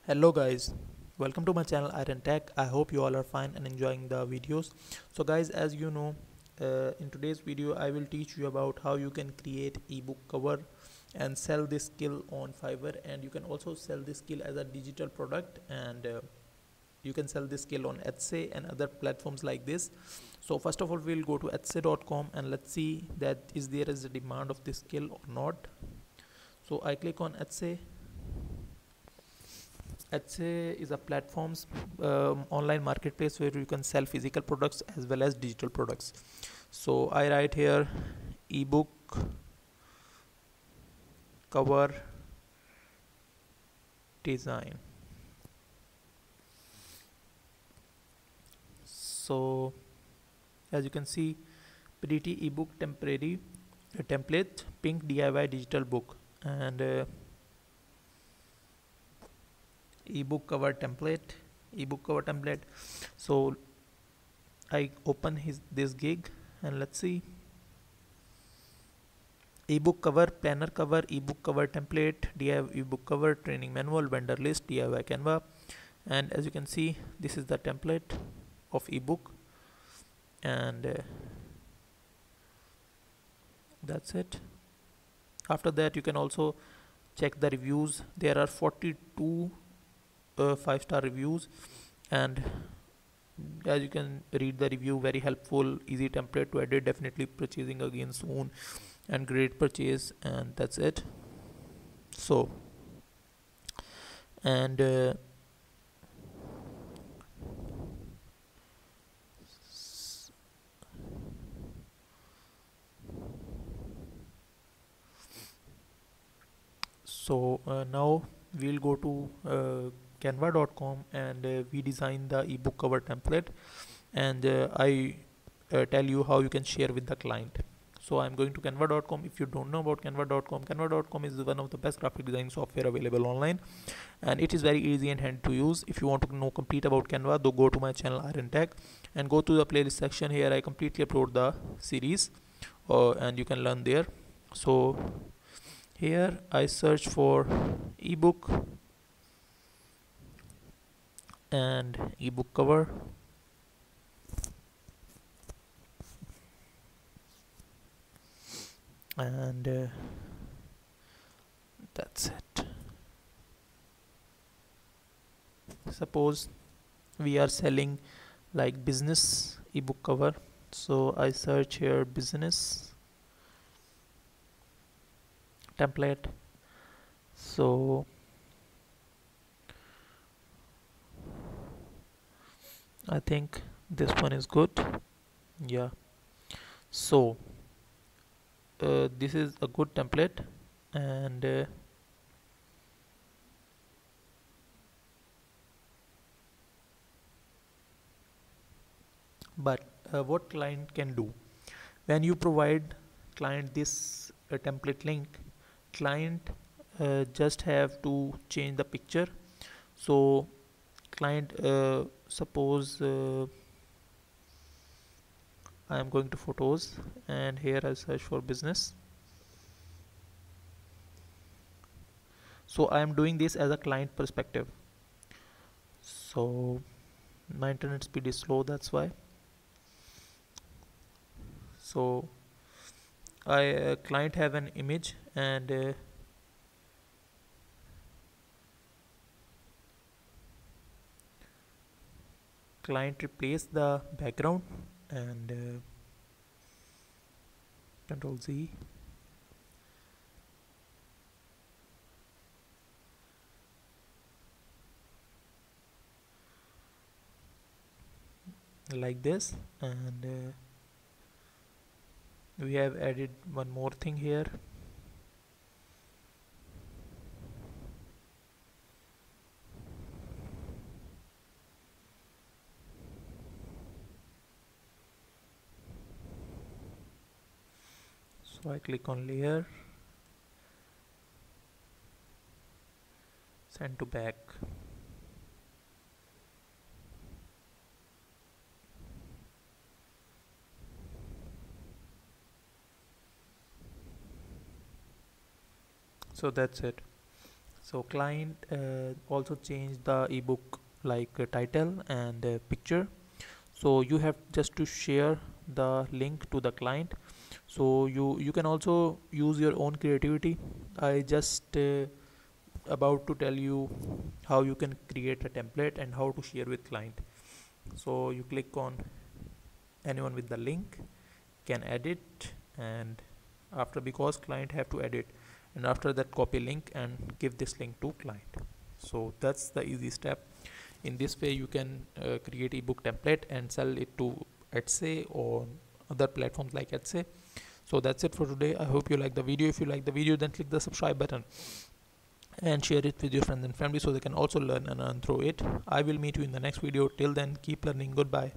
Hello guys, welcome to my channel Iron Tech. I hope you all are fine and enjoying the videos. So guys, as you know, in today's video I will teach you about how you can create ebook cover and sell this skill on Fiverr, and you can also sell this skill as a digital product, and you can sell this skill on Etsy and other platforms like this. So first of all, we'll go to etsy.com and let's see that is there is a demand of this skill or not. So I click on Etsy. Etsy is a platform's online marketplace where you can sell physical products as well as digital products. So I write here ebook cover design. So as you can see, pretty ebook temporary template, pink DIY digital book, and ebook cover template. So I open this gig and let's see. Ebook cover, planner cover, ebook cover template, DIY ebook cover, training manual, vendor list, DIY Canva. And as you can see, this is the template of ebook, and that's it. After that, you can also check the reviews. There are 42 5-star reviews, and as you can read the review, very helpful, easy template to edit, definitely purchasing again soon, and great purchase, and that's it. So and now we'll go to canva.com, and we design the ebook cover template, and I tell you how you can share with the client. So I'm going to canva.com. If you don't know about canva.com is one of the best graphic design software available online, and it is very easy and handy to use. If you want to know complete about Canva, though, go to my channel Iron Tech and go to the playlist section. Here I completely upload the series, and you can learn there. So here I search for ebook and ebook cover, and that's it. Suppose we are selling like business ebook cover, so I search here business template. So I think this one is good. Yeah, so this is a good template, and but what client can do when you provide client this template link, client just have to change the picture. So client suppose I am going to photos, and here I search for business. So I am doing this as a client perspective, so my internet speed is slow, that's why. So I client have an image, and client replace the background, and Control Z, like this, and we have added one more thing here. So I click on layer, send to back. So that's it. So client also changed the ebook like title and picture. So you have just to share the link to the client. So you can also use your own creativity. I just about to tell you how you can create a template and how to share with client. So you click on anyone with the link can edit, and after, because client have to edit, and after that copy link and give this link to client. So that's the easy step. In this way you can create ebook template and sell it to Etsy or other platforms like Etsy. So that's it for today. I hope you like the video. If you like the video, then click the subscribe button and share it with your friends and family so they can also learn and earn through it. I will meet you in the next video. Till then, keep learning. Goodbye.